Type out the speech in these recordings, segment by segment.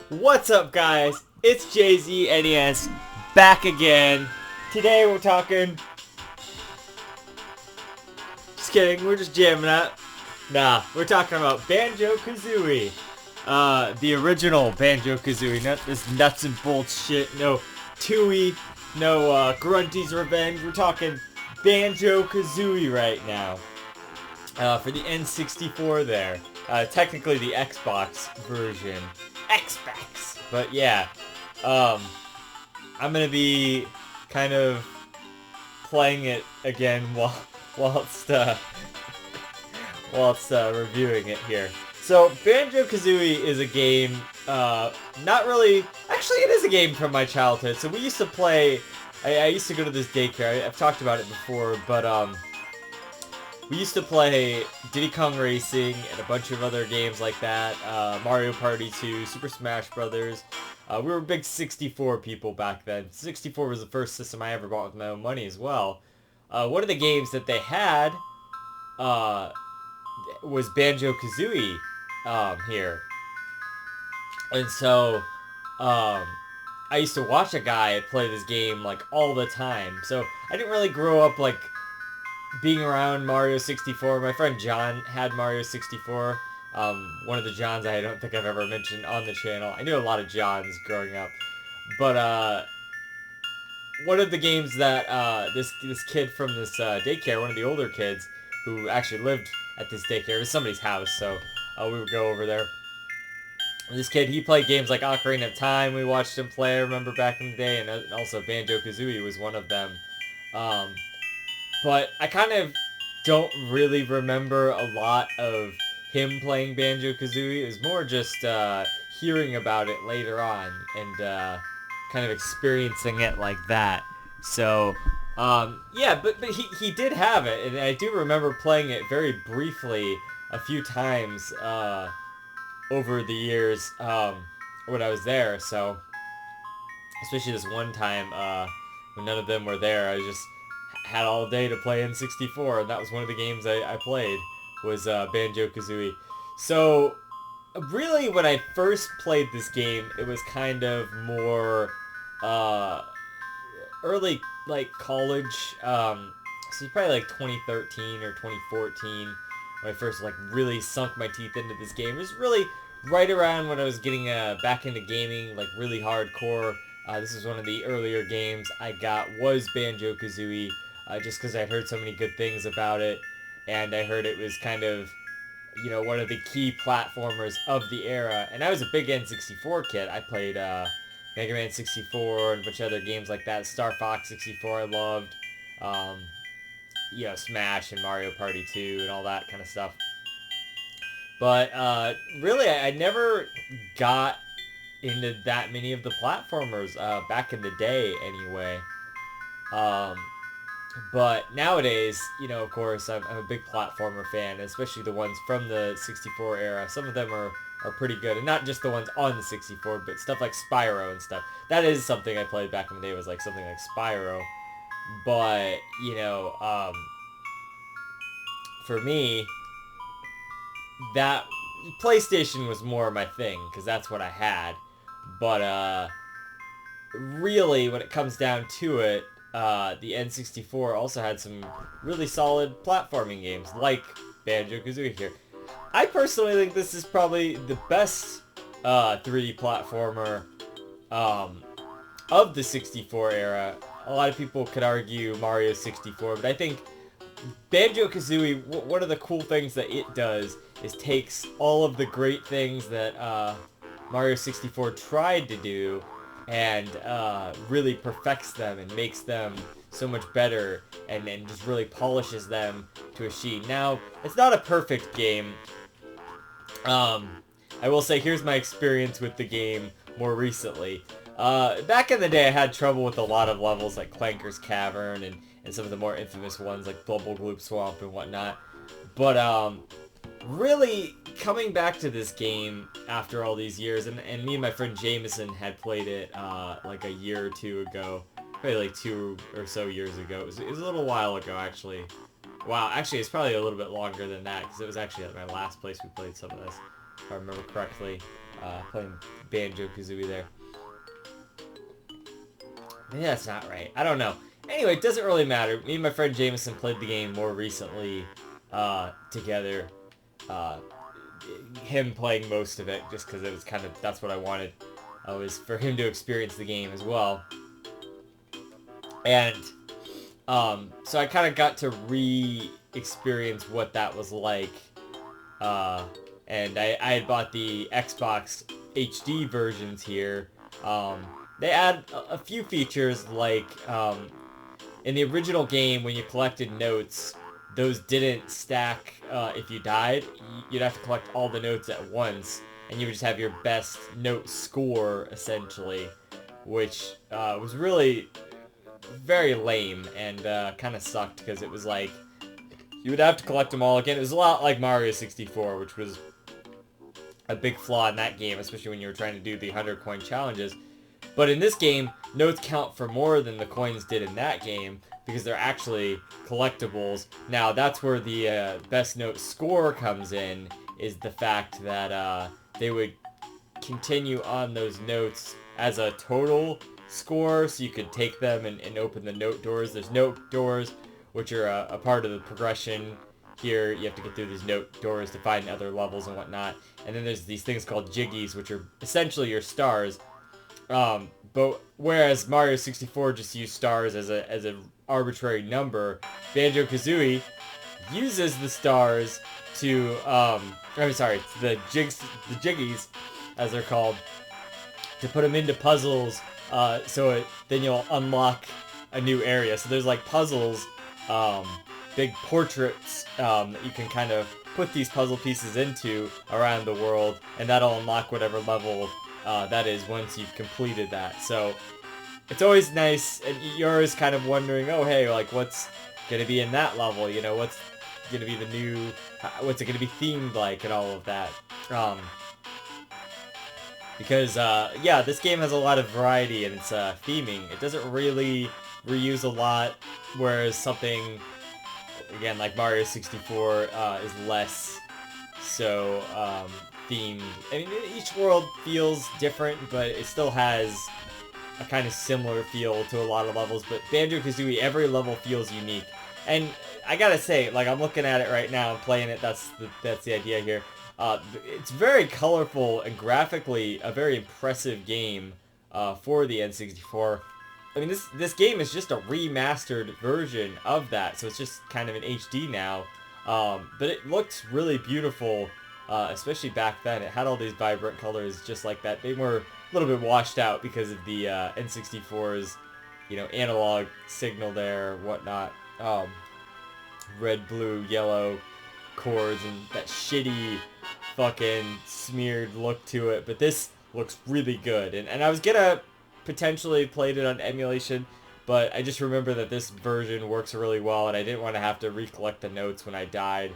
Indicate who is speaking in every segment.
Speaker 1: What's up, guys? It's JZNES back again. Today we're talking... Just kidding, we're just jamming out. Nah, we're talking about Banjo Kazooie. The original Banjo Kazooie, not this nuts and bolts shit. No Tooie, no Grunty's Revenge. We're talking Banjo Kazooie right now. For the N64 there. Technically the Xbox version. Xbox! But yeah, I'm gonna be kind of playing it again whilst reviewing it here. So, Banjo-Kazooie is a game, not really... Actually, it is a game from my childhood. So we used to play... I used to go to this daycare. I've talked about it before, but, we used to play Diddy Kong Racing and a bunch of other games like that. Mario Party 2, Super Smash Brothers. We were big 64 people back then. 64 was the first system I ever bought with my own money as well. One of the games that they had was Banjo-Kazooie here. And so I used to watch a guy play this game like all the time. So I didn't really grow up like being around Mario 64. My friend John had Mario 64. One of the Johns I don't think I've ever mentioned on the channel. I knew a lot of Johns growing up. But, one of the games that, this kid from this, daycare, one of the older kids, who actually lived at this daycare, it was somebody's house, so, we would go over there. And this kid, he played games like Ocarina of Time, we watched him play, I remember back in the day, and also Banjo-Kazooie was one of them. But I kind of don't really remember a lot of him playing Banjo-Kazooie. It was more just hearing about it later on and kind of experiencing it like that. So, yeah, but he did have it, and I do remember playing it very briefly a few times over the years when I was there. So, especially this one time when none of them were there, I just had all day to play N64, and that was one of the games I played, was Banjo-Kazooie. So, really, when I first played this game, it was kind of more early, like, college. So it's probably like 2013 or 2014 when I first, like, really sunk my teeth into this game. It was really right around when I was getting back into gaming, like, really hardcore. This was one of the earlier games I got, was Banjo-Kazooie. Just because I'd heard so many good things about it, and I heard it was kind of, you know, one of the key platformers of the era. And I was a big N64 kid. I played Mega Man 64 and a bunch of other games like that. Star Fox 64 I loved. You know, Smash and Mario Party 2 and all that kind of stuff. But really, I never got into that many of the platformers back in the day anyway. But nowadays, you know, of course, I'm a big platformer fan, especially the ones from the 64 era. Some of them are pretty good, and not just the ones on the 64, but stuff like Spyro and stuff. That is something I played back in the day, was like something like Spyro. But, you know, for me, that PlayStation was more my thing, because that's what I had. But, really, when it comes down to it, the N64 also had some really solid platforming games, like Banjo-Kazooie here. I personally think this is probably the best 3D platformer of the 64 era. A lot of people could argue Mario 64, but I think Banjo-Kazooie, one of the cool things that it does is takes all of the great things that Mario 64 tried to do and really perfects them and makes them so much better and just really polishes them to a sheen. Now, it's not a perfect game. I will say, here's my experience with the game more recently. Back in the day, I had trouble with a lot of levels like Clanker's Cavern and some of the more infamous ones like Bubble Gloop Swamp and whatnot. But, really, coming back to this game after all these years, and me and my friend Jameson had played it, like a year or two ago. Probably like 2 or so years ago. It was a little while ago, actually. Wow, actually, it's probably a little bit longer than that, because it was actually at my last place we played some of this. if I remember correctly, playing Banjo Kazooie there. Maybe that's not right. I don't know. Anyway, it doesn't really matter. Me and my friend Jameson played the game more recently together. Him playing most of it, just because it was kind of, that's what I wanted. Was for him to experience the game as well. And so I kind of got to re-experience what that was like. And I had bought the Xbox HD versions here. They add a few features like in the original game when you collected notes, those didn't stack if you died. You'd have to collect all the notes at once, and you would just have your best note score, essentially, which was really very lame and kind of sucked because it was like you would have to collect them all again. It was a lot like Mario 64, which was a big flaw in that game, especially when you were trying to do the 100 coin challenges. But in this game, notes count for more than the coins did in that game because they're actually collectibles. Now, that's where the best note score comes in, is the fact that they would continue on those notes as a total score, so you could take them and open the note doors. There's note doors, which are a part of the progression. Here, you have to get through these note doors to find other levels and whatnot. And then there's these things called jiggies, which are essentially your stars. But whereas Mario 64 just used stars as an arbitrary number, Banjo-Kazooie uses the stars to, the jiggies, as they're called, to put them into puzzles, then you'll unlock a new area. So there's like puzzles, big portraits, that you can kind of put these puzzle pieces into around the world, and that'll unlock whatever level that is once you've completed that. So it's always nice, and you're always kind of wondering, oh hey, like what's gonna be in that level? You know, what's gonna be the new, what's it gonna be themed like, and all of that. Because yeah, this game has a lot of variety in its theming. It doesn't really reuse a lot, whereas something, again, like Mario 64 is less so themed. I mean, each world feels different, but it still has a kind of similar feel to a lot of levels. But Banjo-Kazooie, every level feels unique. And I gotta say, like, I'm looking at it right now and playing it, that's the idea here. It's very colorful and graphically a very impressive game for the N64. I mean, this game is just a remastered version of that, so it's just kind of an HD now. But it looks really beautiful, especially back then. It had all these vibrant colors just like that. They were a little bit washed out because of the N64's, you know, analog signal there, whatnot. Red, blue, yellow chords and that shitty fucking smeared look to it. But this looks really good. And I was gonna potentially played it on emulation, but I just remember that this version works really well, and I didn't want to have to recollect the notes when I died.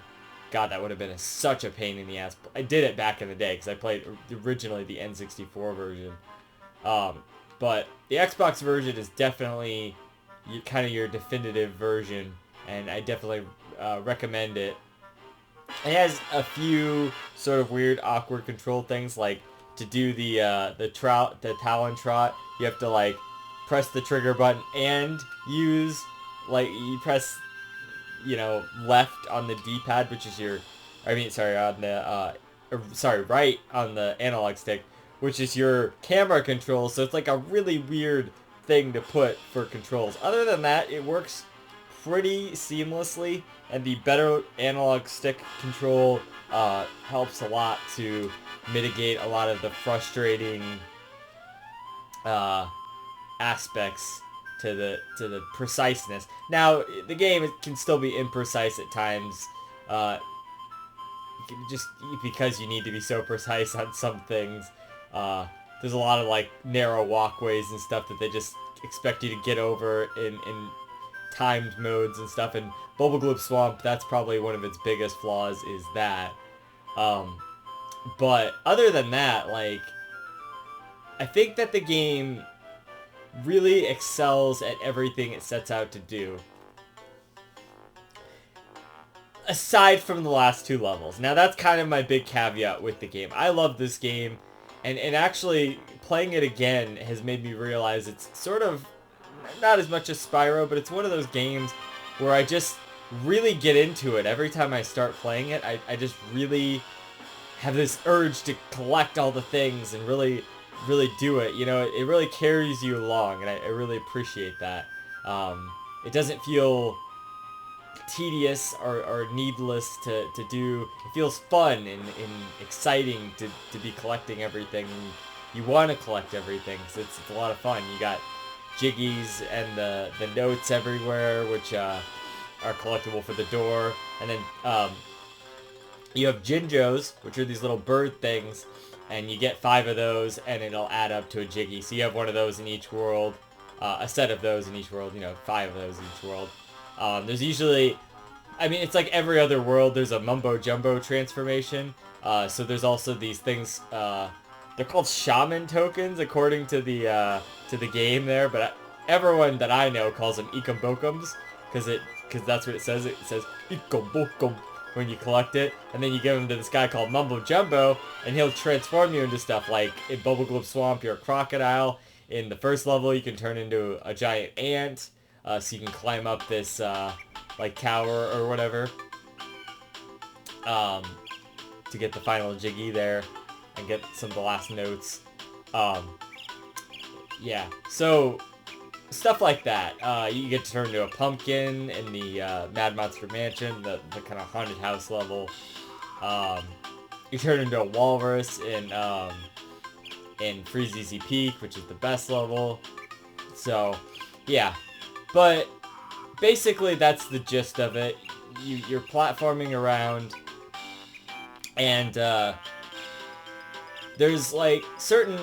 Speaker 1: God, that would have been such a pain in the ass. I did it back in the day because I played originally the N64 version. But the Xbox version is definitely kind of your definitive version, and I definitely recommend it. It has a few sort of weird, awkward control things, like to do the Talon Trot, you have to like press the trigger button and use, like, you press, you know, left on the D-pad, which is your, right on the analog stick, which is your camera control. So it's like a really weird thing to put for controls. Other than that, it works pretty seamlessly, and the better analog stick control helps a lot to mitigate a lot of the frustrating aspects to the preciseness. Now, the game can still be imprecise at times, just because you need to be so precise on some things. There's a lot of like narrow walkways and stuff that they just expect you to get over in timed modes and stuff, and Bubble Gloop Swamp, that's probably one of its biggest flaws, is that. But other than that, like, I think that the game really excels at everything it sets out to do. aside from the last 2 levels. Now that's kind of my big caveat with the game. I love this game, and actually playing it again has made me realize it's sort of not as much as Spyro, but it's one of those games where I just really get into it. Every time I start playing it, I just really have this urge to collect all the things and really do it. You know, it really carries you along, and I really appreciate that. It doesn't feel tedious or needless to do. It feels fun and exciting to be collecting everything. You want to collect everything, so it's a lot of fun. You got Jiggies and the notes everywhere, which are collectible for the door. And then you have Jinjos, which are these little bird things, and you get 5 of those, and it'll add up to a Jiggy. So you have one of those in each world, a set of those in each world, you know, 5 of those in each world. There's usually, I mean, it's like every other world, there's a Mumbo Jumbo transformation. So there's also these things, they're called shaman tokens according to the game there, but everyone that I know calls them Ikombokums, because that's what it says. It says Ikombokum when you collect it, and then you give them to this guy called Mumbo Jumbo, and he'll transform you into stuff. Like in Bubble Globe Swamp, you're a crocodile. In the first level, you can turn into a giant ant, so you can climb up this like tower or whatever to get the final Jiggy there and get some of the last notes. Yeah, so stuff like that. You get to turn into a pumpkin in the Mad Monster Mansion, the kind of haunted house level. You turn into a walrus in Freeze Easy Peak, which is the best level. So, yeah. But basically, that's the gist of it. You're platforming around, and there's like certain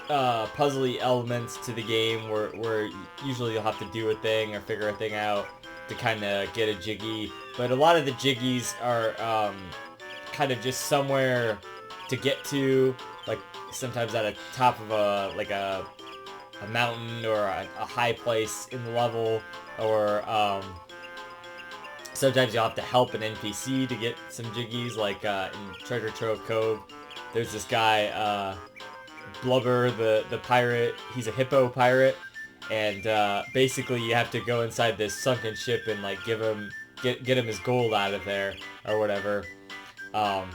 Speaker 1: puzzly elements to the game where usually you'll have to do a thing or figure a thing out to kind of get a Jiggy, but a lot of the Jiggies are kind of just somewhere to get to, like sometimes at the top of a mountain or a high place in the level, or sometimes you'll have to help an NPC to get some Jiggies, like in Treasure Trove Cove. There's this guy, Blubber, the pirate. He's a hippo pirate, and basically you have to go inside this sunken ship and like get him his gold out of there or whatever. So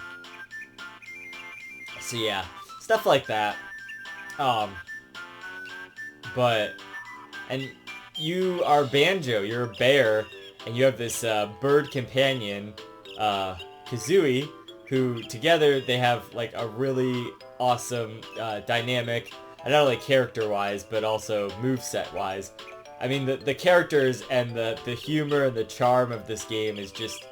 Speaker 1: yeah, stuff like that. And you are Banjo. You're a bear, and you have this bird companion, Kazooie, who together they have like a really awesome dynamic, and not only character-wise, but also moveset-wise. I mean, the characters and the humor and the charm of this game is just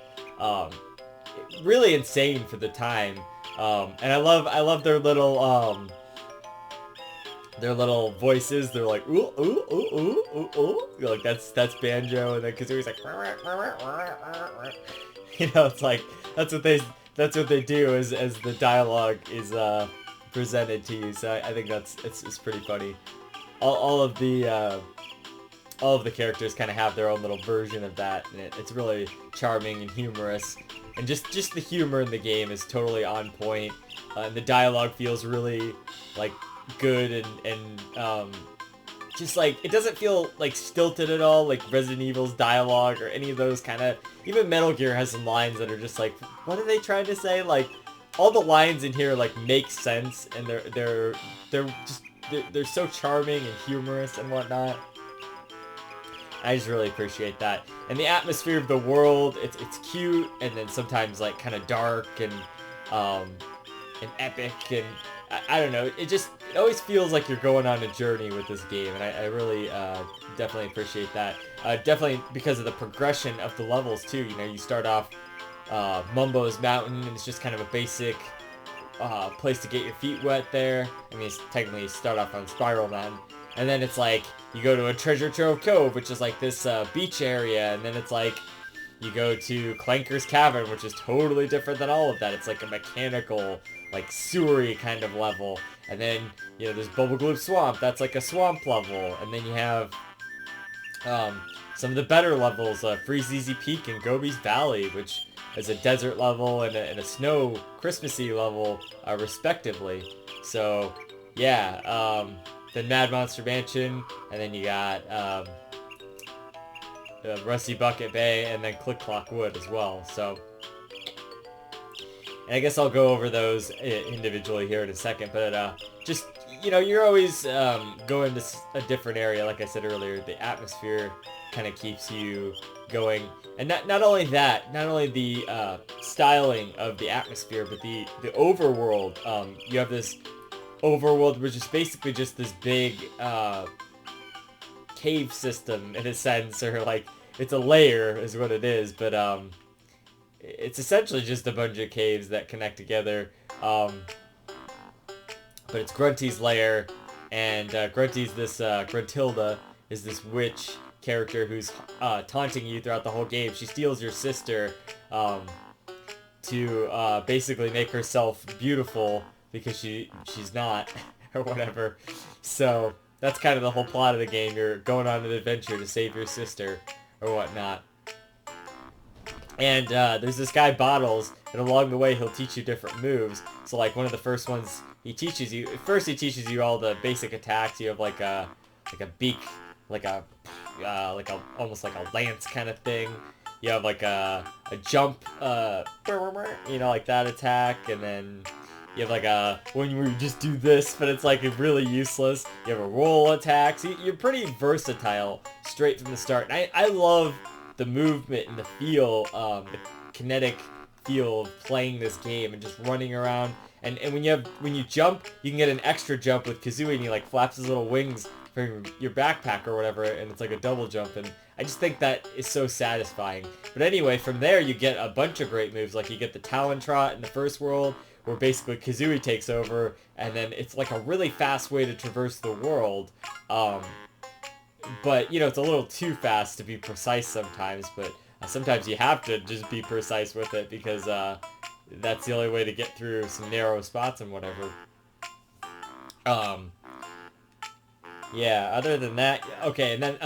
Speaker 1: really insane for the time. And I love their little voices. They're like ooh ooh ooh ooh ooh ooh. You're like that's Banjo, and then Kazooie's like you know, it's like that's what they do as the dialogue is presented to you. So I think it's pretty funny. All of the characters kind of have their own little version of that, and it's really charming and humorous. And just the humor in the game is totally on point. And the dialogue feels really like good and just like it doesn't feel like stilted at all, like Resident Evil's dialogue or any of those kind of. Even Metal Gear has some lines that are just like, what are they trying to say? Like all the lines in here like make sense, and they're so charming and humorous and whatnot. I just really appreciate that. And the atmosphere of the world, it's cute, and then sometimes like kind of dark and epic, and I don't know. It always feels like you're going on a journey with this game, and I really definitely appreciate that. Definitely because of the progression of the levels too. You know, you start off Mumbo's Mountain, and it's just kind of a basic place to get your feet wet there. I mean, technically you start off on Spiral Mountain. And then it's like, you go to a Treasure Trove Cove, which is like this beach area, and then it's like, you go to Clanker's Cavern, which is totally different than all of that. It's like a mechanical, like sewery kind of level. And then, you know, there's Bubble Globe Swamp, that's like a swamp level. And then you have some of the better levels, Freeze Easy Peak and Gobi's Valley, which as a desert level and a snow Christmassy level, respectively. So, yeah, then Mad Monster Mansion, and then you got Rusty Bucket Bay, and then Click Clock Wood as well. So, and I guess I'll go over those individually here in a second, but just, you know, you're always going to a different area. Like I said earlier, the atmosphere kind of keeps you going. And not only that, not only the styling of the atmosphere, but the overworld. You have this overworld, which is basically just this big cave system in a sense, or like it's a layer is what it is, but it's essentially just a bunch of caves that connect together. But it's Grunty's lair, and Grunty's this Gruntilda is this witch character who's taunting you throughout the whole game. She steals your sister to basically make herself beautiful because she's not or whatever. So that's kind of the whole plot of the game. You're going on an adventure to save your sister or whatnot. And there's this guy Bottles, and along the way he'll teach you different moves. So like one of the first ones he teaches you, first he teaches you all the basic attacks. You have like a beak, like a almost like a lance kind of thing. You have like a jump, you know, like that attack, and then you have like a one where you just do this, but it's like really useless. You have a roll attack. So you're pretty versatile straight from the start. And I love the movement and the feel, the kinetic feel of playing this game and just running around. And when you jump, you can get an extra jump with Kazooie, and he like flaps his little wings from your backpack or whatever, and it's like a double jump, and I just think that is so satisfying. But anyway, from there you get a bunch of great moves. Like you get the Talon Trot in the first world, where basically Kazooie takes over, and then it's like a really fast way to traverse the world. But, you know, it's a little too fast to be precise sometimes, but sometimes you have to just be precise with it, because that's the only way to get through some narrow spots and whatever. Yeah, other than that, okay, and then,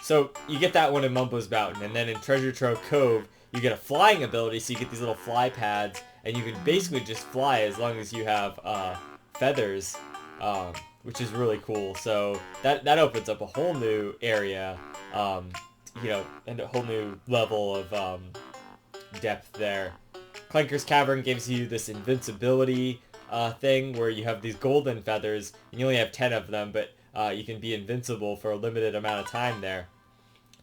Speaker 1: so you get that one in Mumbo's Mountain, and then in Treasure Trove Cove, you get a flying ability, so you get these little fly pads, and you can basically just fly as long as you have feathers, which is really cool. So that opens up a whole new area, you know, and a whole new level of depth there. Clanker's Cavern gives you this invincibility thing where you have these golden feathers, and you only have 10 of them, but you can be invincible for a limited amount of time there.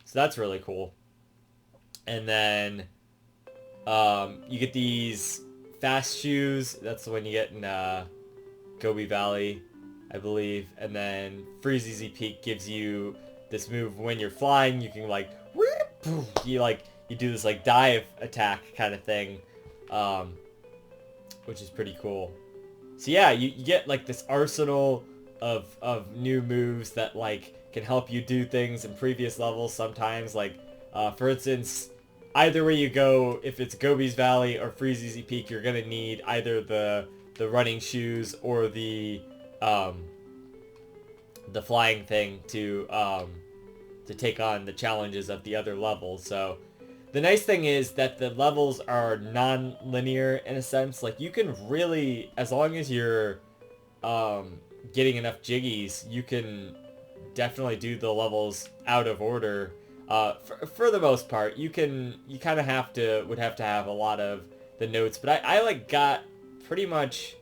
Speaker 1: So that's really cool. And then you get these fast shoes. That's the one you get in Gobi Valley, I believe. And then Freezeezy Peak gives you this move when you're flying. You can like, you do this like dive attack kind of thing, which is pretty cool. So yeah, you get like this arsenal of new moves that like can help you do things in previous levels sometimes. Like, for instance, either way you go, if it's Gobi's Valley or Freezeezy Peak, you're gonna need either the running shoes or the flying thing to take on the challenges of the other levels. So the nice thing is that the levels are non-linear in a sense. Like you can really, as long as you're getting enough jiggies, you can definitely do the levels out of order. For the most part, you kind of would have to have a lot of the notes, but I like got pretty much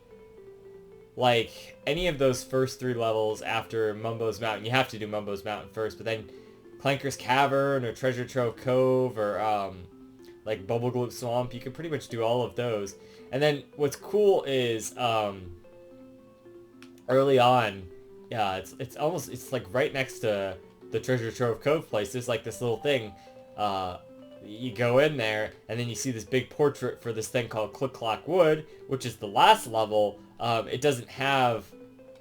Speaker 1: like any of those first 3 levels after Mumbo's Mountain. You have to do Mumbo's Mountain first, but then Clanker's Cavern or Treasure Trove Cove or like Bubble Gloop Swamp, you can pretty much do all of those. And then what's cool is early on, yeah, it's like right next to the Treasure Trove Cove place. There's like this little thing. You go in there, and then you see this big portrait for this thing called Click Clock Wood, which is the last level. It doesn't have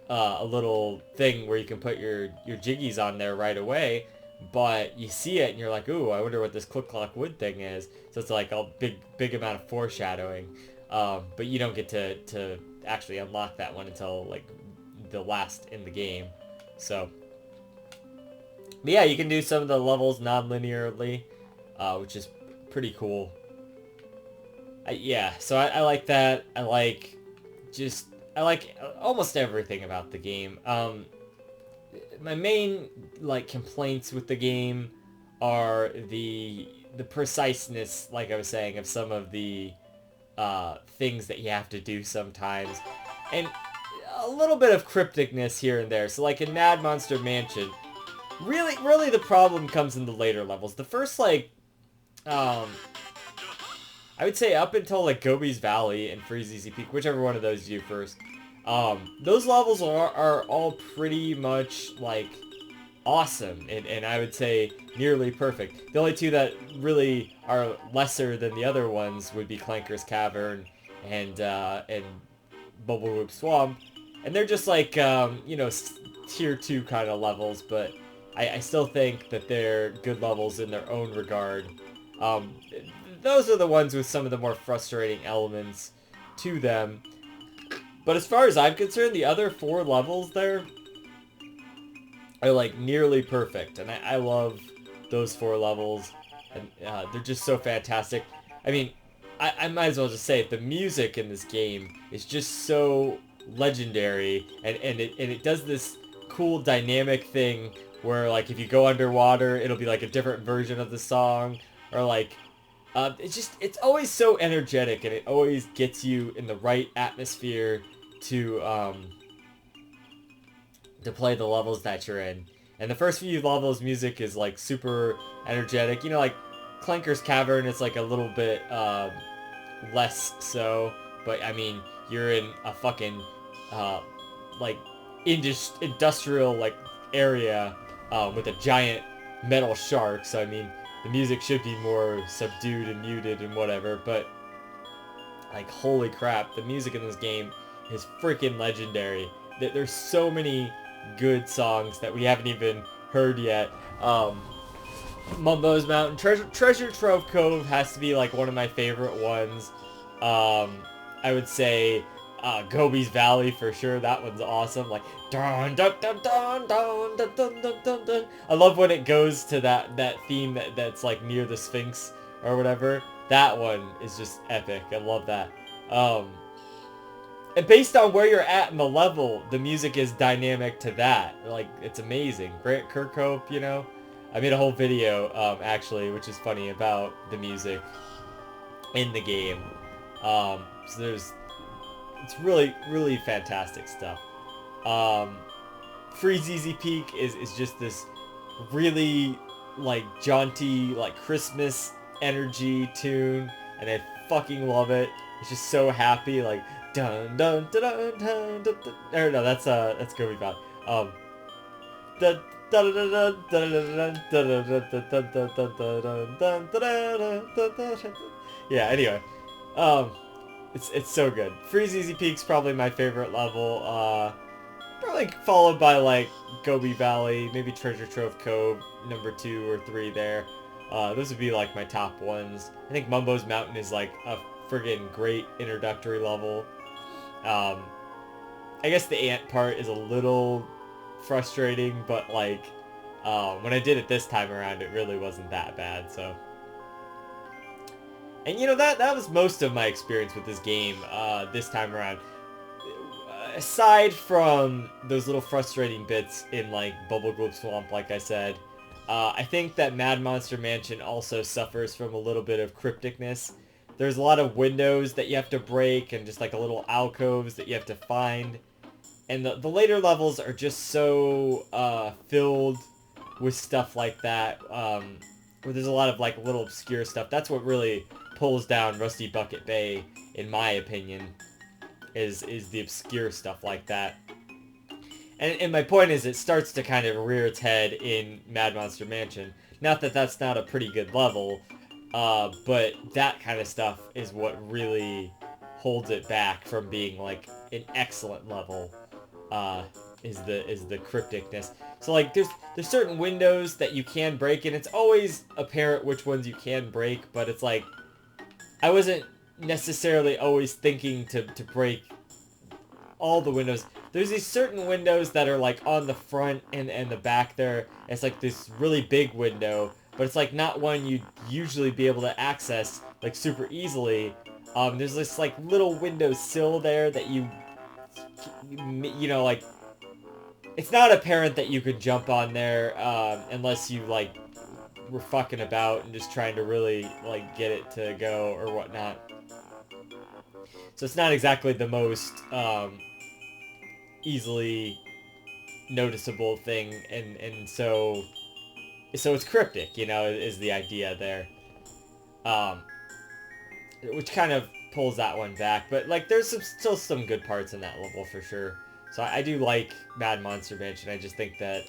Speaker 1: a little thing where you can put your jiggies on there right away, but you see it and you're like, ooh, I wonder what this Click Clock Wood thing is. So it's like a big amount of foreshadowing, but you don't get to actually unlock that one until like the last in the game. So but yeah, you can do some of the levels non-linearly, which is pretty cool. Yeah, so I like that. I like almost everything about the game. My main like complaints with the game are the preciseness, like I was saying, of some of the things that you have to do sometimes, and a little bit of crypticness here and there. So like in Mad Monster Mansion, really the problem comes in the later levels. The first like I would say up until like Gobi's Valley and Freeze Easy Peak, whichever one of those you do first. Those levels are all pretty much like awesome, and I would say nearly perfect. The only two that really are lesser than the other ones would be Clanker's Cavern and Bubblegloop Swamp, and they're just like tier 2 kind of levels, but I still think that they're good levels in their own regard. Um, those are the ones with some of the more frustrating elements to them. But as far as I'm concerned, the other 4 levels there are like nearly perfect, and I love those 4 levels, and they're just so fantastic. I mean, I might as well just say it, the music in this game is just so legendary, and it does this cool dynamic thing where like if you go underwater, it'll be like a different version of the song, or like it's always so energetic, and it always gets you in the right atmosphere to play the levels that you're in. And the first few levels music is like super energetic. You know, like Clanker's Cavern is like a little bit less so, but I mean, you're in a fucking like industrial like area with a giant metal shark, so I mean, the music should be more subdued and muted and whatever, but like holy crap, the music in this game is freaking legendary. There's so many good songs that we haven't even heard yet. Mumbo's Mountain, Treasure Trove Cove has to be like one of my favorite ones. I would say Gobi's Valley for sure. That one's awesome. Like dun dun dun dun dun dun dun dun dun dun. I love when it goes to that theme that's like near the Sphinx or whatever. That one is just epic. I love that. And based on where you're at in the level, the music is dynamic to that. Like, it's amazing. Grant Kirkhope, you know? I made a whole video, actually, which is funny, about the music in the game. So it's really fantastic stuff. Freeze Easy Peak is just this really, like, jaunty, like, Christmas energy tune, and I fucking love it. It's just so happy, like, dun dun dun dun dun dun dun. Or no, that's Gobi Valley. Yeah. Anyway, it's so good. Freeze Easy Peak's probably my favorite level. Probably followed by like Gobi Valley, maybe Treasure Trove Cove, number 2 or 3 there. Those would be like my top ones. I think Mumbo's Mountain is like a friggin' great introductory level. I guess the ant part is a little frustrating, but like when I did it this time around, it really wasn't that bad. So, and you know, that was most of my experience with this game this time around. Aside from those little frustrating bits in like Bubblegloop Swamp, like I said, I think that Mad Monster Mansion also suffers from a little bit of crypticness. There's a lot of windows that you have to break, and just like a little alcoves that you have to find. And the later levels are just so filled with stuff like that, where there's a lot of like little obscure stuff. That's what really pulls down Rusty Bucket Bay, in my opinion, is the obscure stuff like that. And my point is, it starts to kind of rear its head in Mad Monster Mansion. Not that that's not a pretty good level, but that kind of stuff is what really holds it back from being like an excellent level. Is the crypticness. So like there's certain windows that you can break, and it's always apparent which ones you can break, but it's like I wasn't necessarily always thinking to break all the windows. There's these certain windows that are like on the front and the back there. It's like this really big window, but it's like not one you'd usually be able to access like super easily. There's this like little window sill there that you know, like, it's not apparent that you could jump on there unless you like were fucking about and just trying to really like get it to go or whatnot. So it's not exactly the most easily noticeable thing, and so it's cryptic, you know, is the idea there. Which kind of pulls that one back, but like there's still some good parts in that level for sure. So I do like Mad Monster Mansion. I just think that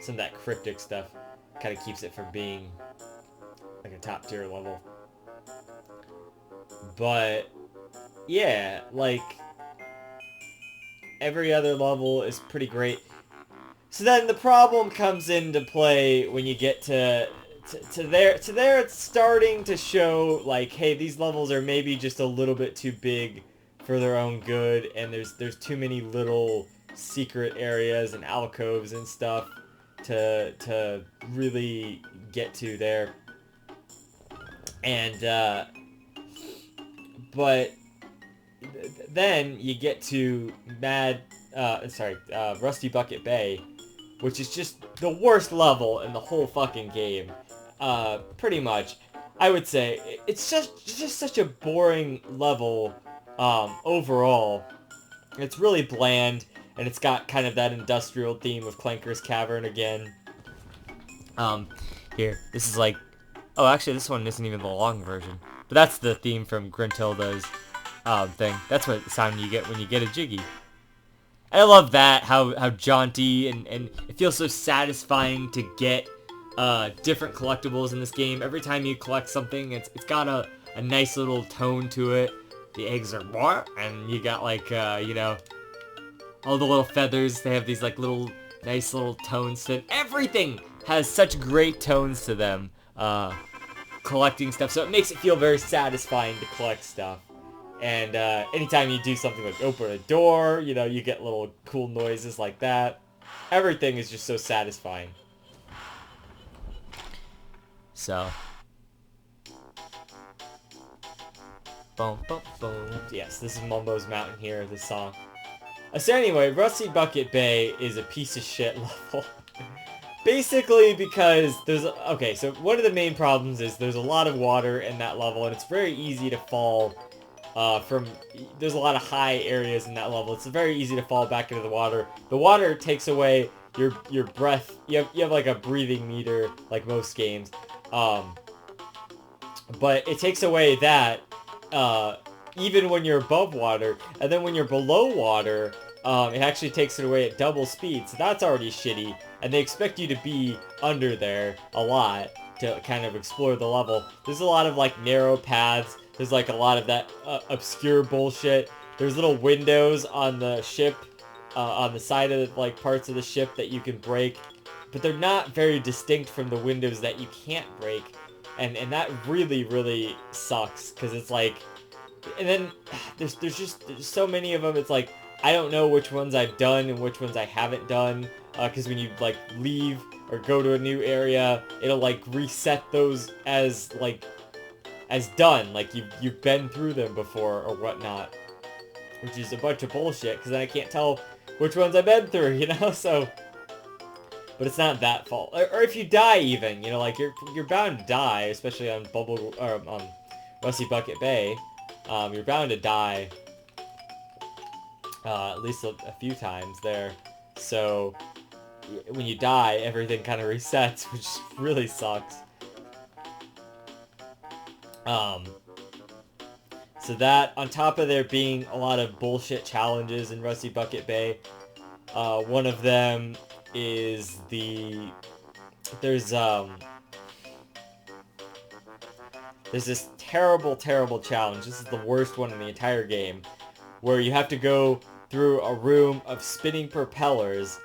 Speaker 1: some of that cryptic stuff kind of keeps it from being like a top tier level. But yeah, like every other level is pretty great. So then the problem comes into play when you get to there. It's starting to show like, hey, these levels are maybe just a little bit too big for their own good, and there's too many little secret areas and alcoves and stuff to really get to there. And but then you get to Rusty Bucket Bay, which is just the worst level in the whole fucking game. Pretty much. I would say it's just such a boring level overall. It's really bland, and it's got kind of that industrial theme of Clanker's Cavern again. Here, this is like... Oh, actually, this one isn't even the long version. But that's the theme from Gruntilda's thing. That's what sound you get when you get a Jiggy. I love that, how jaunty, and it feels so satisfying to get different collectibles in this game. Every time you collect something, it's got a nice little tone to it. The eggs are what? And you got like, you know, all the little feathers. They have these like little, nice little tones to it. Everything has such great tones to them. Collecting stuff. So it makes it feel very satisfying to collect stuff. And anytime you do something like open a door, you know, you get little cool noises like that. Everything is just so satisfying. So. Boom, boom, boom. Yes, this is Mumbo's Mountain here, this song. So anyway, Rusty Bucket Bay is a piece of shit level. Basically because there's... Okay, so one of the main problems is there's a lot of water in that level, and it's very easy to fall there's a lot of high areas in that level. It's very easy to fall back into the water. The water takes away your breath. You have like a breathing meter, like most games. But it takes away that even when you're above water, and then when you're below water, it actually takes it away at double speed. So that's already shitty. And they expect you to be under there a lot to kind of explore the level. There's a lot of like narrow paths. There's like a lot of that obscure bullshit. There's little windows on the ship, on the side of like parts of the ship that you can break, but they're not very distinct from the windows that you can't break, and that really sucks, because it's like, and then there's so many of them. It's like I don't know which ones I've done and which ones I haven't done, because when you like leave or go to a new area, it'll like reset those as done, like you've been through them before or whatnot, which is a bunch of bullshit, because then I can't tell which ones I've been through, you know. So, but it's not that fault. Or if you die, even, you know, like you're bound to die, especially on Rusty Bucket Bay. You're bound to die at least a few times there. So when you die, everything kind of resets, which really sucks. So that, on top of there being a lot of bullshit challenges in Rusty Bucket Bay, one of them is there's this terrible challenge. This is the worst one in the entire game, where you have to go through a room of spinning propellers,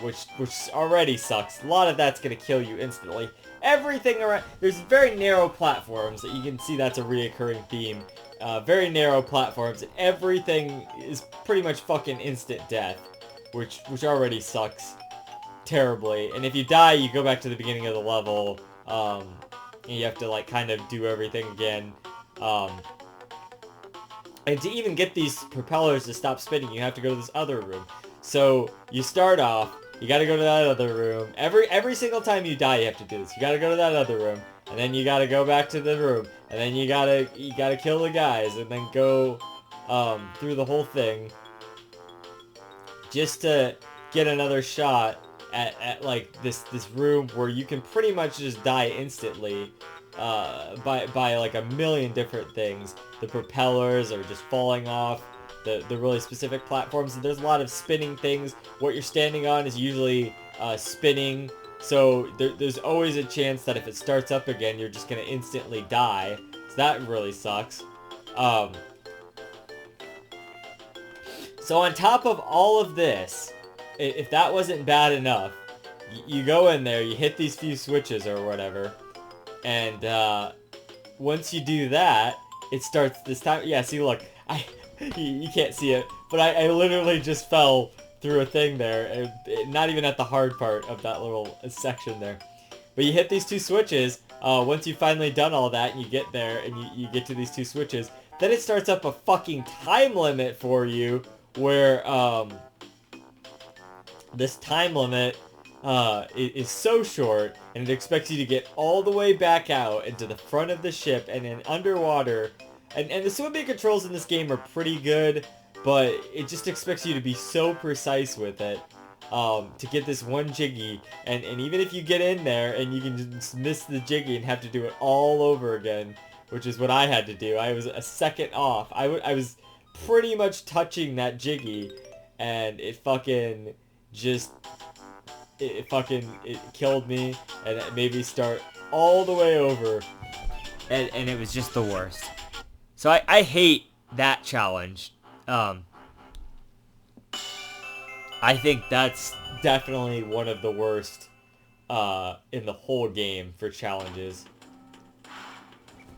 Speaker 1: which already sucks. A lot of that's gonna kill you instantly. Everything around, there's very narrow platforms that you can see. That's a reoccurring theme. Very narrow platforms. Everything is pretty much fucking instant death, which already sucks terribly. And if you die, you go back to the beginning of the level, and you have to like kind of do everything again. And to even get these propellers to stop spinning, you have to go to this other room. So you start off, you gotta go to that other room. Every single time you die, you have to do this. You gotta go to that other room, and then you gotta go back to the room, and then you gotta kill the guys, and then go through the whole thing just to get another shot at like this room where you can pretty much just die instantly by like a million different things. The propellers are just falling off the really specific platforms, and there's a lot of spinning things. What you're standing on is usually spinning, so there's always a chance that if it starts up again, you're just gonna instantly die. So that really sucks. So on top of all of this, if that wasn't bad enough, you go in there, you hit these few switches or whatever, and once you do that, it starts this time. Yeah, see, look, you can't see it, but I literally just fell through a thing there, not even at the hard part of that little section there. But you hit these two switches, once you've finally done all that, and you get there, and you get to these two switches, then it starts up a fucking time limit for you, where, this time limit is so short, and it expects you to get all the way back out into the front of the ship and then underwater. And the swimming controls in this game are pretty good, but it just expects you to be so precise with it to get this one jiggy. And even if you get in there and you can just miss the jiggy and have to do it all over again, which is what I had to do. I was a second off. I was pretty much touching that jiggy, and it fucking just... It killed me, and it made me start all the way over, and it was just the worst. So I hate that challenge. I think that's definitely one of the worst in the whole game for challenges.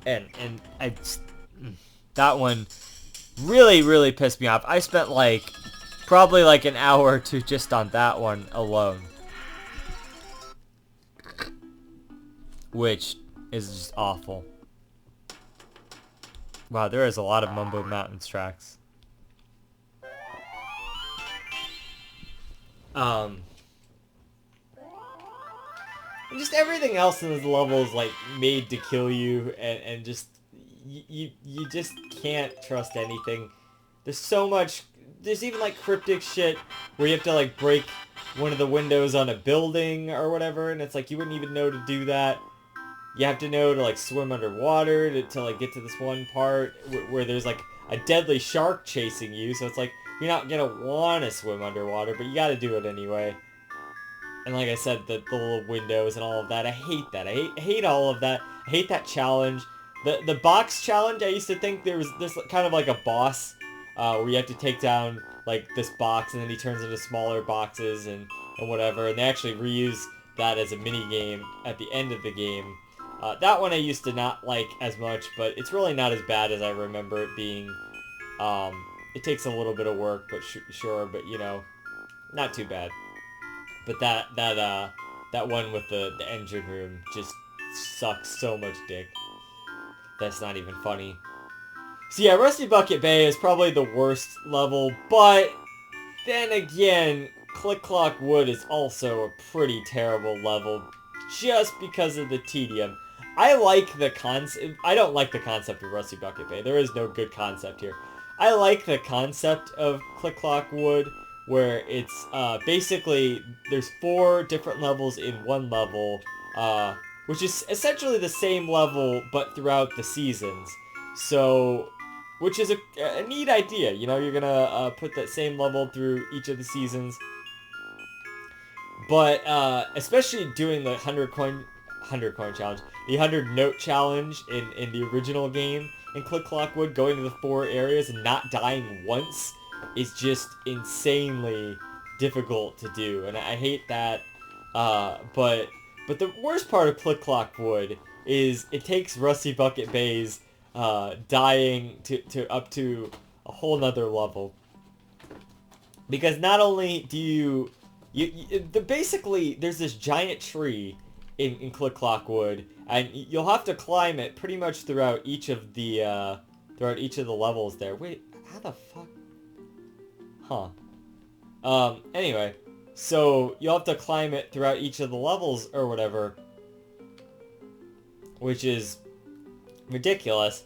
Speaker 1: And that one really pissed me off. I spent probably an hour or two just on that one alone, which is just awful. Wow, there is a lot of Mumbo Mountains tracks. And just everything else in this level is made to kill you, and just you just can't trust anything. There's so much. There's even cryptic shit where you have to break one of the windows on a building or whatever, and it's you wouldn't even know to do that. You have to know to swim underwater to get to this one part where there's a deadly shark chasing you, so it's you're not gonna want to swim underwater, but you gotta do it anyway. And like I said, the little windows and all of that, I hate that. I hate all of that. I hate that challenge. The box challenge, I used to think there was this kind of a boss where you have to take down this box, and then he turns into smaller boxes and whatever, and they actually reuse that as a mini game at the end of the game. That one I used to not like as much, but it's really not as bad as I remember it being. It takes a little bit of work, but sure, but not too bad. But that one with the engine room just sucks so much dick. That's not even funny. So yeah, Rusty Bucket Bay is probably the worst level, but then again, Click Clock Wood is also a pretty terrible level just because of the tedium. I like the concept. I don't like the concept of Rusty Bucket Bay. There is no good concept here. I like the concept of Click Clock Wood, where it's basically there's 4 different levels in one level, which is essentially the same level but throughout the seasons. So, which is a neat idea. You're gonna put that same level through each of the seasons. But especially doing the 100 coin challenge, the 100 note challenge in the original game in Click Clock Wood, going to the 4 areas and not dying once is just insanely difficult to do, and I hate that. But the worst part of Click Clock Wood is it takes Rusty Bucket Bay's dying to up to a whole nother level, because not only do you basically there's this giant tree in Click Clock Wood, and you'll have to climb it pretty much throughout each of the throughout each of the levels there. Wait, how the fuck? Anyway, so you'll have to climb it throughout each of the levels or whatever, which is ridiculous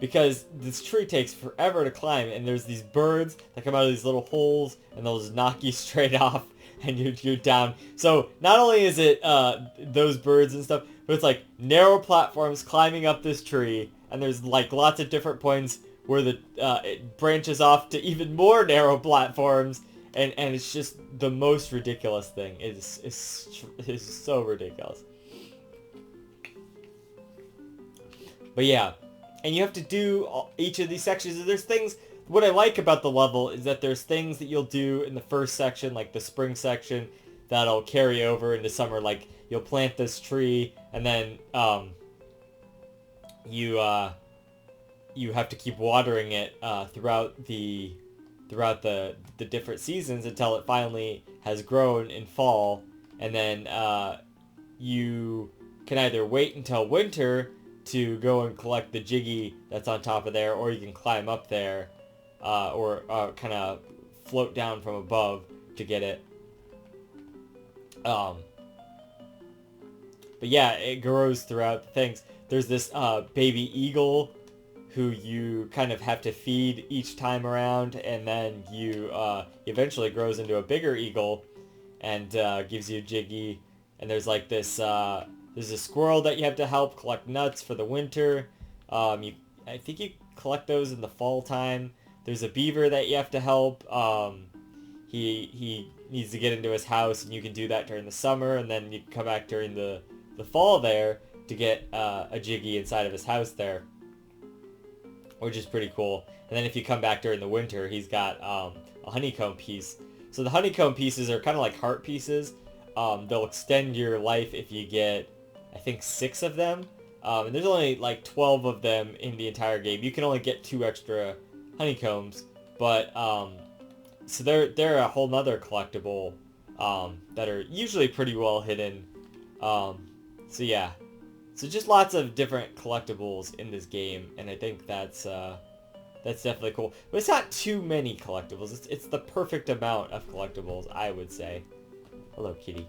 Speaker 1: because this tree takes forever to climb, and there's these birds that come out of these little holes and they'll just knock you straight off and you're down. So not only is it those birds and stuff, but it's like narrow platforms climbing up this tree, and there's like lots of different points where the it branches off to even more narrow platforms, and it's just the most ridiculous thing. It's so ridiculous. But yeah, and you have to do each of these sections. There's things, what I like about the level is that there's things that you'll do in the first section, like the spring section, that'll carry over into summer. Like you'll plant this tree, and then you have to keep watering it throughout the different seasons until it finally has grown in fall, and then you can either wait until winter to go and collect the Jiggy that's on top of there, or you can climb up there or kind of float down from above to get it. But yeah, it grows throughout the things. There's this baby eagle who you kind of have to feed each time around, and then you eventually grows into a bigger eagle and gives you a Jiggy. And there's like this there's a squirrel that you have to help collect nuts for the winter. I think you collect those in the fall time. There's a beaver that you have to help. He needs to get into his house, and you can do that during the summer, and then you can come back during the fall there to get a Jiggy inside of his house there, which is pretty cool. And then if you come back during the winter, he's got a honeycomb piece. So the honeycomb pieces are kind of like heart pieces. They'll extend your life if you get, I think, 6 of them. And there's only like 12 of them in the entire game. You can only get 2 extra honeycombs, but so they're a whole nother collectible that are usually pretty well hidden. So yeah, so just lots of different collectibles in this game, and I think that's definitely cool. But it's not too many collectibles. It's the perfect amount of collectibles, I would say. Hello, kitty.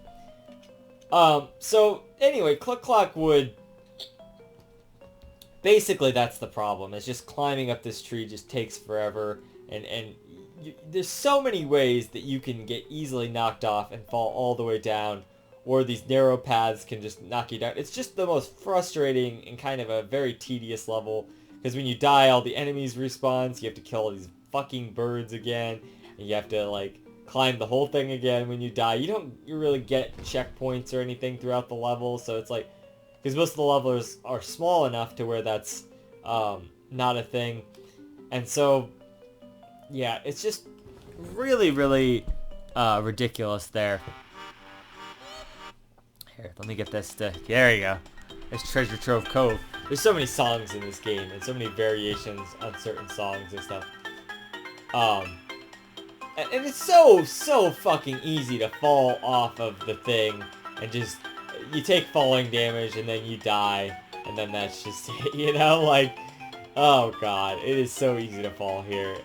Speaker 1: So anyway, Cluck Clock Wood, basically that's the problem. It's just climbing up this tree just takes forever, and there's so many ways that you can get easily knocked off and fall all the way down, or these narrow paths can just knock you down. It's just the most frustrating and kind of a very tedious level, because when you die, all the enemies respawn, so you have to kill all these fucking birds again, and you have to like climb the whole thing again when you die. You really get checkpoints or anything throughout the level, so it's like, because most of the levels are small enough to where that's not a thing. And so yeah, it's just really, really ridiculous there. Here, let me get this to, there you go. It's Treasure Trove Cove. There's so many songs in this game, and so many variations on certain songs and stuff. And it's so fucking easy to fall off of the thing, and just, you take falling damage, and then you die, and then that's just it, you know? Like, oh god, it is so easy to fall here.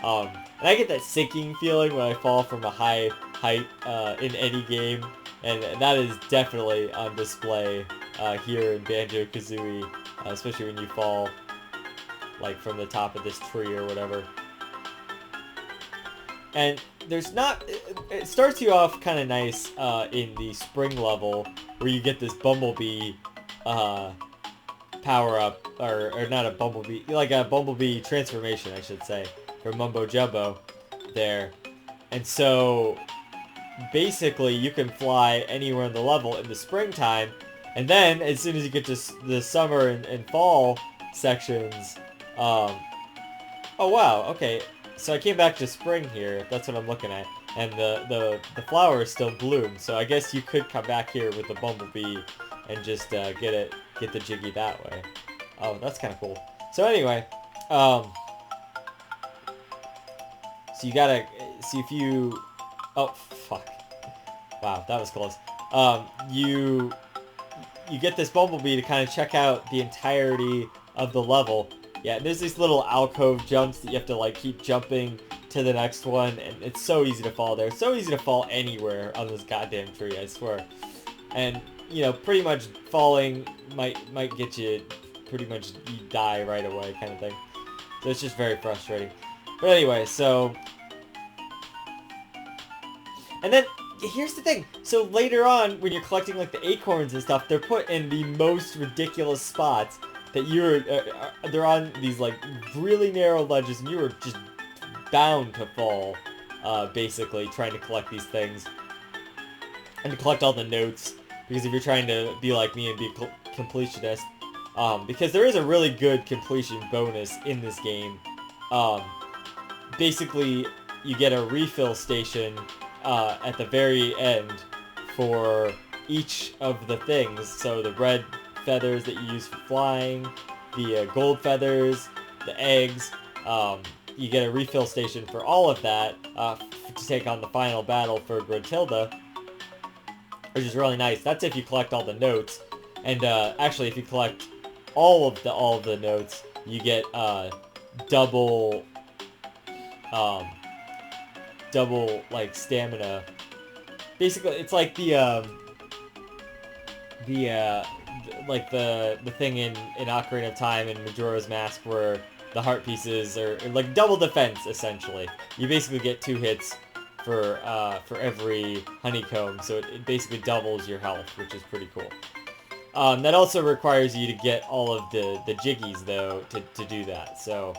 Speaker 1: And I get that sinking feeling when I fall from a high height in any game, and that is definitely on display here in Banjo Kazooie, especially when you fall like from the top of this tree or whatever. And there's not, it starts you off kind of nice in the spring level, where you get this bumblebee power up, or not a bumblebee, like a bumblebee transformation, I should say, from Mumbo Jumbo there. And so basically you can fly anywhere in the level in the springtime, and then as soon as you get to the summer and fall sections, oh wow, okay, so I came back to spring here, that's what I'm looking at, and the flowers still bloom, so I guess you could come back here with the bumblebee and just get the Jiggy that way. Oh, that's kind of cool. So anyway, so you gotta see if you, oh fuck, wow, that was close. You get this bumblebee to kind of check out the entirety of the level, Yeah, there's these little alcove jumps that you have to like keep jumping to the next one, and it's so easy to fall there. It's so easy to fall anywhere on this goddamn tree, I swear. And you know, pretty much falling might get you pretty much you die right away kind of thing. So it's just very frustrating. But anyway, so and then here's the thing. So later on, when you're collecting like the acorns and stuff, they're put in the most ridiculous spots that they're on these like really narrow ledges, and you are just bound to fall, basically trying to collect these things and to collect all the notes. Because if you're trying to be like me and be a completionist, because there is a really good completion bonus in this game. Basically, you get a refill station at the very end for each of the things. So the red feathers that you use for flying, the gold feathers, the eggs, you get a refill station for all of that to take on the final battle for Gruntilda, which is really nice. That's if you collect all the notes, and actually if you collect all of the notes, you get double like stamina. Basically, it's like the thing in Ocarina of Time and Majora's Mask where the heart pieces are like double defense essentially. You basically get 2 hits for every honeycomb, so it basically doubles your health, which is pretty cool. That also requires you to get all of the jiggies though to do that. So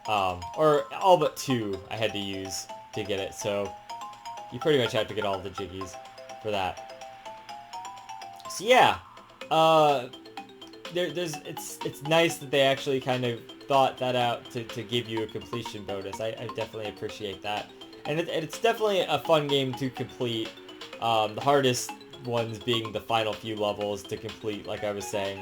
Speaker 1: or all but 2 I had to use to get it. So you pretty much have to get all the jiggies for that. So yeah, it's nice that they actually kind of thought that out to give you a completion bonus. I definitely appreciate that. And it's definitely a fun game to complete. The hardest ones being the final few levels to complete, like I was saying,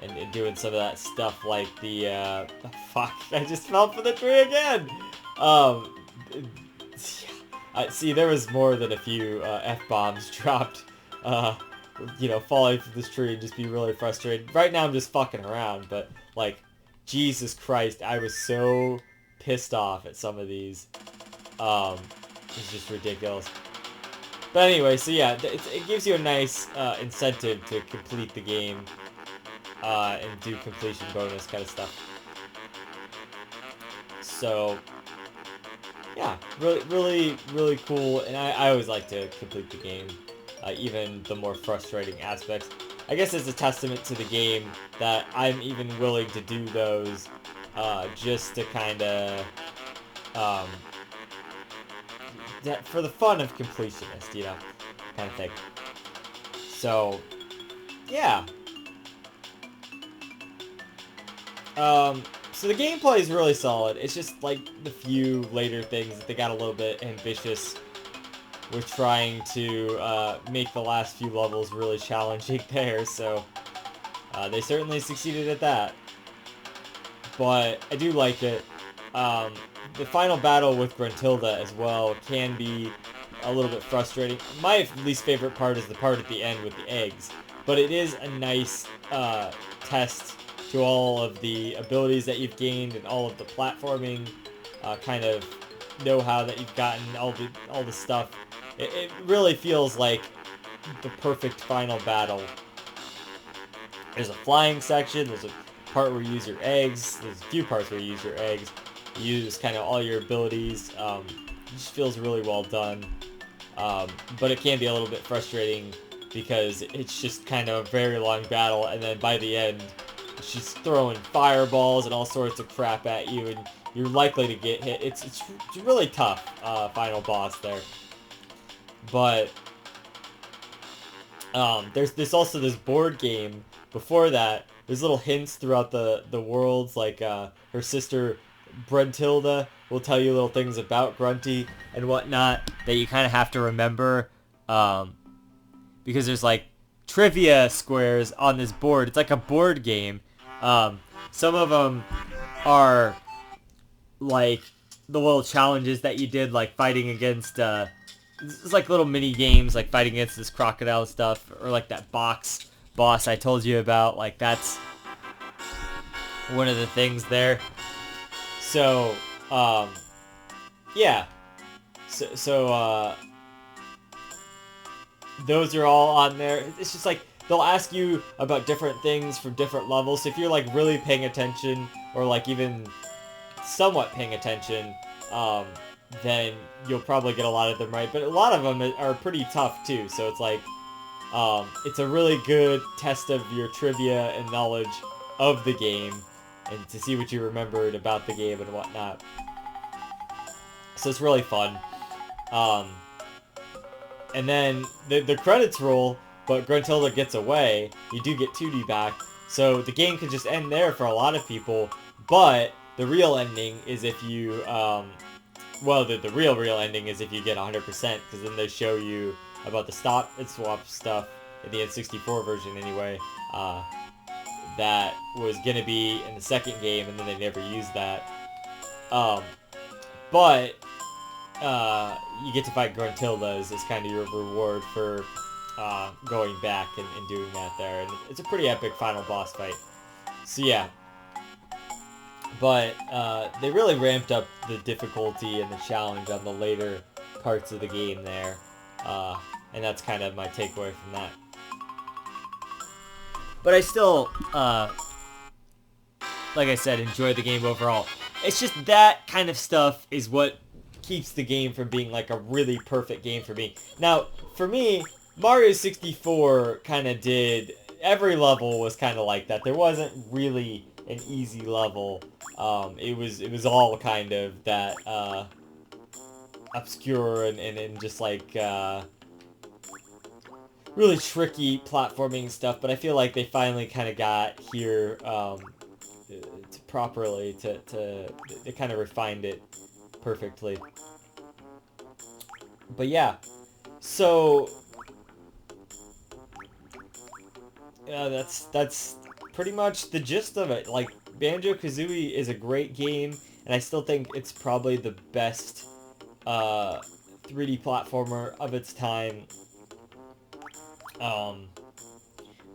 Speaker 1: and doing some of that stuff like the, fuck, I just fell for the tree again! See, there was more than a few F-bombs dropped, you know, falling from this tree and just be really frustrated. Right now I'm just fucking around, but, like, Jesus Christ, I was so pissed off at some of these. It's just ridiculous. But anyway, so yeah, it gives you a nice incentive to complete the game and do completion bonus kind of stuff. So yeah, really cool, and I always like to complete the game, even the more frustrating aspects. I guess it's a testament to the game that I'm even willing to do those just to kind of for the fun of completionist, you know, kind of thing. So yeah. So the gameplay is really solid. It's just like the few later things that they got a little bit ambitious with trying to make the last few levels really challenging there. So they certainly succeeded at that. But I do like it. The final battle with Gruntilda as well can be a little bit frustrating. My least favorite part is the part at the end with the eggs. But it is a nice test to all of the abilities that you've gained and all of the platforming kind of know-how that you've gotten, all the stuff. It really feels like the perfect final battle. There's a flying section, there's a part where you use your eggs, there's a few parts where you use your eggs, you use kind of all your abilities. It just feels really well done. But it can be a little bit frustrating because it's just kind of a very long battle, and then by the end, she's throwing fireballs and all sorts of crap at you, and you're likely to get hit. It's really tough, final boss there. But there's also this board game before that. There's little hints throughout the worlds, like her sister Gruntilda will tell you little things about Grunty and whatnot that you kind of have to remember, because there's like trivia squares on this board. It's like a board game. Some of them are like the little challenges that you did, like fighting against it's like little mini games, like fighting against this crocodile stuff, or like that box boss I told you about. Like that's one of the things there. So, yeah. So, those are all on there. It's just like, they'll ask you about different things from different levels. So if you're like really paying attention, or like even somewhat paying attention, then you'll probably get a lot of them right. But a lot of them are pretty tough too. So it's like, it's a really good test of your trivia and knowledge of the game, and to see what you remembered about the game and whatnot. So it's really fun. And then the credits roll, but Gruntilda gets away. You do get 2D back, so the game could just end there for a lot of people. But the real ending is if you, well, the real ending is if you get 100%, because then they show you about the stop and swap stuff in the N64 version anyway. That was gonna be in the second game, and then they never used that. But you get to fight Gruntilda as kind of your reward for going back and doing that there. And it's a pretty epic final boss fight. So yeah. But they really ramped up the difficulty and the challenge on the later parts of the game there. And that's kind of my takeaway from that. But I still, like I said, enjoy the game overall. It's just that kind of stuff is what keeps the game from being like a really perfect game for me. Now, for me, Mario 64 kind of did, every level was kind of like that. There wasn't really an easy level. It was all kind of that obscure and just like really tricky platforming stuff. But I feel like they finally kind of got here properly they kind of refined it perfectly. But yeah, so that's pretty much the gist of it. Like, Banjo-Kazooie is a great game, and I still think it's probably the best 3D platformer of its time.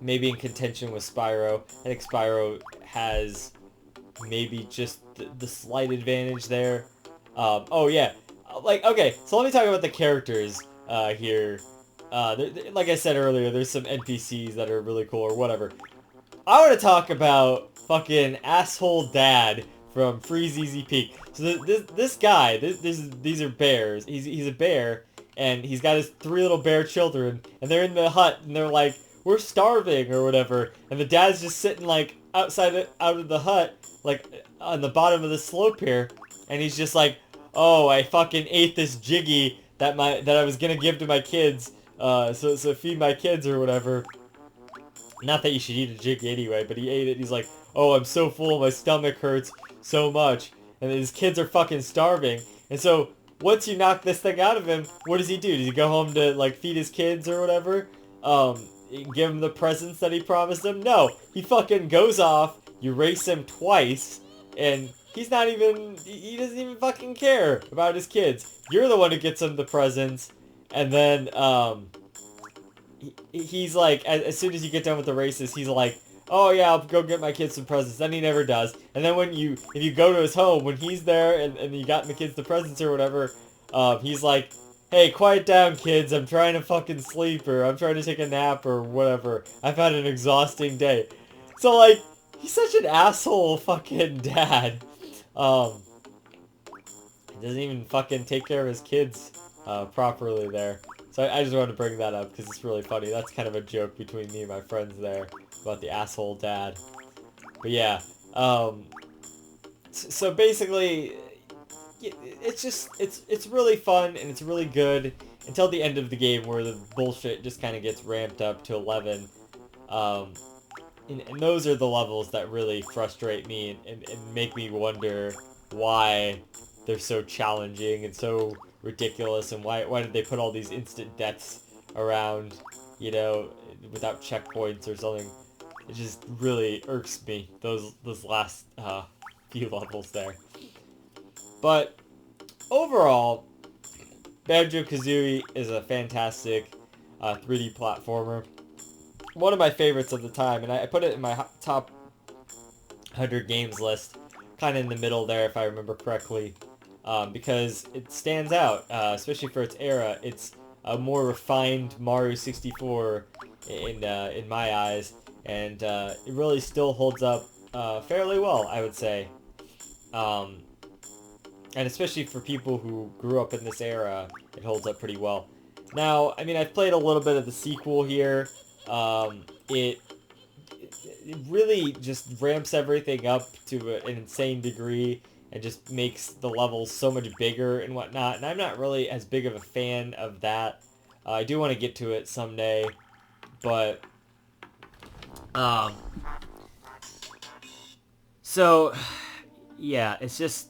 Speaker 1: Maybe in contention with Spyro. I think Spyro has maybe just the slight advantage there. Oh yeah, like, okay, so let me talk about the characters here. Like I said earlier, there's some NPCs that are really cool or whatever. I want to talk about fucking asshole dad from Freeze Easy Peak. So this guy, these are bears. He's a bear, and he's got his 3 little bear children, and they're in the hut, and they're like, we're starving or whatever, and the dad's just sitting like out of the hut, like on the bottom of the slope here, and he's just like, oh, I fucking ate this Jiggy that I was gonna give to my kids, so feed my kids or whatever. Not that you should eat a Jiggy anyway, but he ate it. He's like, oh, I'm so full, my stomach hurts so much, and his kids are fucking starving. And so once you knock this thing out of him, what does he do? Does he go home to like feed his kids or whatever? Give him the presents that he promised him? No, he fucking goes off. You race him twice, and he's not even, he doesn't even fucking care about his kids. You're the one who gets him the presents, and then, he's like, as soon as you get done with the races, he's like, oh yeah, I'll go get my kids some presents. Then he never does. And then if you go to his home, when he's there and you got the kids the presents or whatever, he's like, hey, quiet down, kids. I'm trying to fucking sleep, or I'm trying to take a nap, or whatever. I've had an exhausting day. So, like, he's such an asshole fucking dad. He doesn't even fucking take care of his kids properly there. So I just wanted to bring that up because it's really funny. That's kind of a joke between me and my friends there about the asshole dad. But yeah, so basically, it's really fun and it's really good until the end of the game where the bullshit just kind of gets ramped up to 11. And those are the levels that really frustrate me and make me wonder why they're so challenging and so ridiculous, and why did they put all these instant deaths around, you know, without checkpoints or something. It just really irks me, those last few levels there. But overall, Banjo-Kazooie is a fantastic 3D platformer. One of my favorites of the time, and I put it in my top 100 games list, kind of in the middle there if I remember correctly, because it stands out, especially for its era. It's a more refined Mario 64 in my eyes, and it really still holds up fairly well, I would say. And especially for people who grew up in this era, it holds up pretty well. Now, I mean, I've played a little bit of the sequel here. It really just ramps everything up to an insane degree and just makes the levels so much bigger and whatnot. And I'm not really as big of a fan of that. I do want to get to it someday, but so yeah, it's just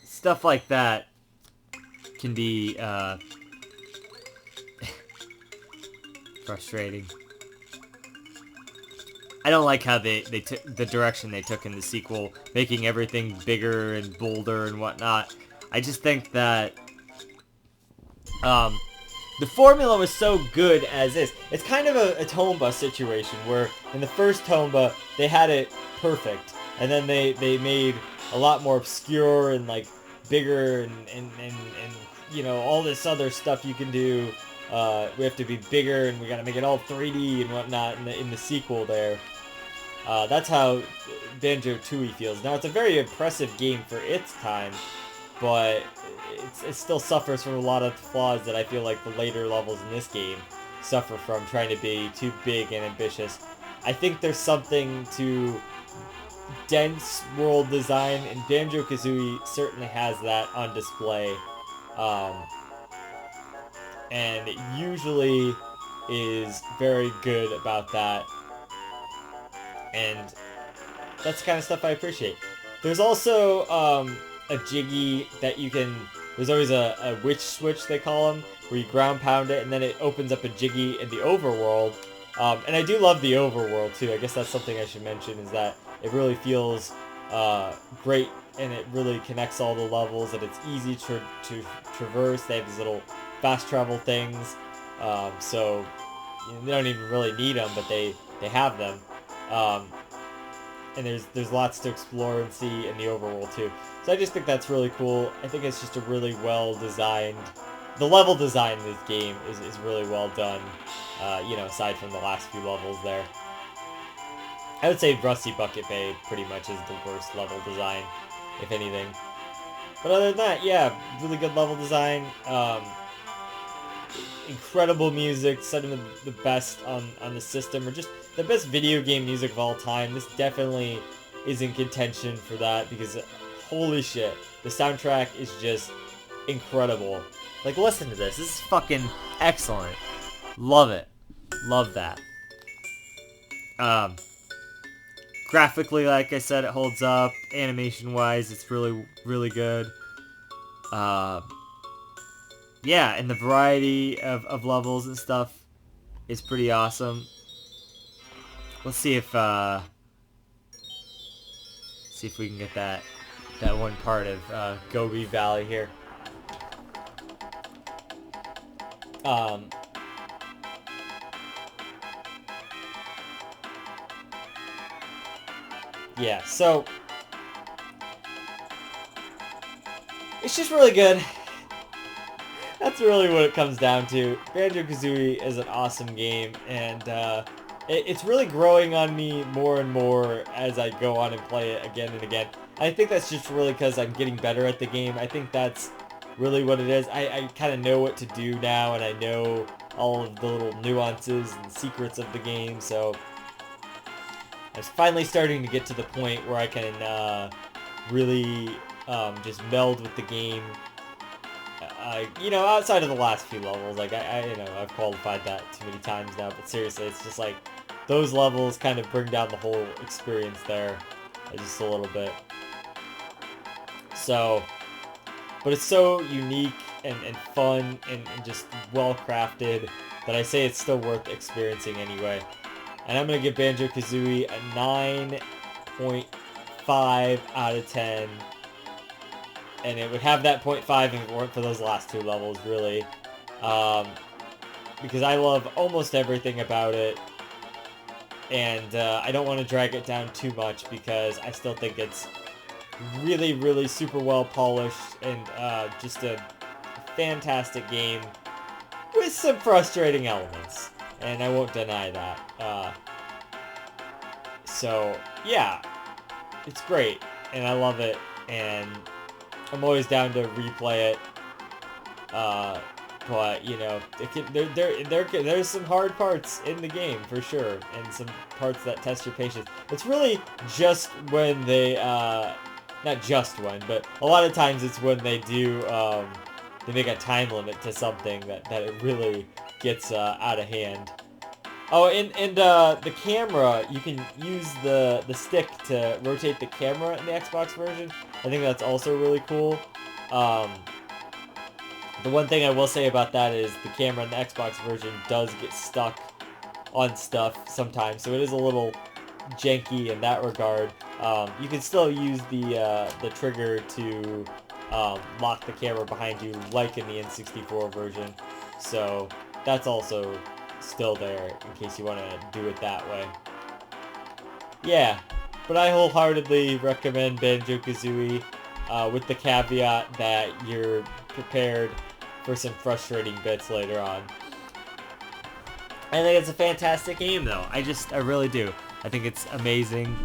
Speaker 1: stuff like that can be frustrating. I don't like how they took the direction they took in the sequel, making everything bigger and bolder and whatnot. I just think that the formula was so good as is. It's kind of a Tomba situation where in the first Tomba they had it perfect, and then they made a lot more obscure and like bigger and you know, all this other stuff you can do. We have to be bigger and we gotta make it all 3D and whatnot in the sequel there. That's how Banjo-Tooie feels. Now, it's a very impressive game for its time, but it still suffers from a lot of flaws that I feel like the later levels in this game suffer from, trying to be too big and ambitious. I think there's something to dense world design, and Banjo-Kazooie certainly has that on display. And it usually is very good about that. And that's the kind of stuff I appreciate. There's also a jiggy that you can... There's always a witch switch, they call them, where you ground pound it, and then it opens up a jiggy in the overworld. And I do love the overworld, too. I guess that's something I should mention, is that it really feels great, and it really connects all the levels, and it's easy to traverse. They have these little fast travel things, so you don't even really need them, but they have them. And there's lots to explore and see in the overworld too. So I just think that's really cool. I think it's just a really well designed... The level design in this game is really well done, you know, aside from the last few levels there. I would say Rusty Bucket Bay pretty much is the worst level design, if anything. But other than that, yeah, really good level design. Incredible music, some of the best on the system, or just the best video game music of all time. This definitely is in contention for that, because holy shit, the soundtrack is just incredible. Like, listen to this. This is fucking excellent. Love it. Love that. Graphically, like I said, it holds up. Animation-wise, it's really, really good. Yeah, and the variety of levels and stuff is pretty awesome. Let's see if we can get that one part of Gobi Valley here. Yeah, so it's just really good. That's really what it comes down to. Banjo-Kazooie is an awesome game, and it's really growing on me more and more as I go on and play it again and again. I think that's just really because I'm getting better at the game. I think that's really what it is. I kind of know what to do now, and I know all of the little nuances and secrets of the game, so I'm finally starting to get to the point where I can really just meld with the game. You know, outside of the last few levels, like you know, I've qualified that too many times now, but seriously, it's just like those levels kind of bring down the whole experience there just a little bit. So, but it's so unique and fun and just well crafted that I say it's still worth experiencing anyway. And I'm gonna give Banjo-Kazooie a 9.5 out of 10. And it would have that 0.5 if it weren't for those last two levels, really. Because I love almost everything about it. and I don't want to drag it down too much because I still think it's really, really super well polished and just a fantastic game with some frustrating elements, and I won't deny that. So yeah, it's great, and I love it, and I'm always down to replay it. But you know, there's some hard parts in the game for sure, and some parts that test your patience. It's really just when they, not just when, but a lot of times it's when they do, they make a time limit to something that it really gets out of hand. Oh, and the camera, you can use the stick to rotate the camera in the Xbox version. I think that's also really cool. The one thing I will say about that is the camera in the Xbox version does get stuck on stuff sometimes, so it is a little janky in that regard. You can still use the trigger to lock the camera behind you, like in the N64 version. So that's also still there in case you want to do it that way. Yeah, but I wholeheartedly recommend Banjo-Kazooie with the caveat that you're prepared for some frustrating bits later on. I think it's a fantastic game, though. I really do. I think it's amazing.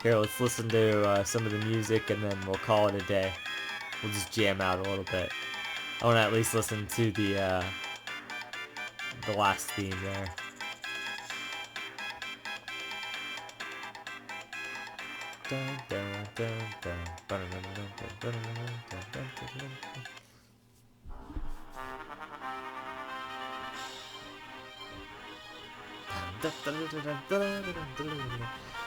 Speaker 1: Here, let's listen to some of the music, and then we'll call it a day. We'll just jam out a little bit. I want to at least listen to the last theme there.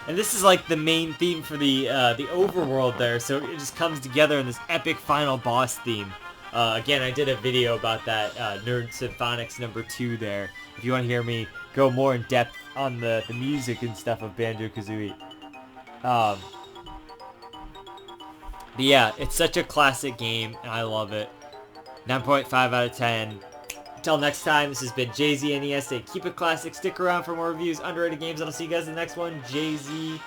Speaker 1: And this is like the main theme for the overworld there, so it just comes together in this epic final boss theme. Again, I did a video about that, Nerd Symphonics #2 there. If you want to hear me go more in depth on the music and stuff of Banjo-Kazooie. But yeah, it's such a classic game, and I love it. 9.5 out of 10. Until next time, this has been JZNES. Keep it classic. Stick around for more reviews, underrated games, and I'll see you guys in the next one. JZ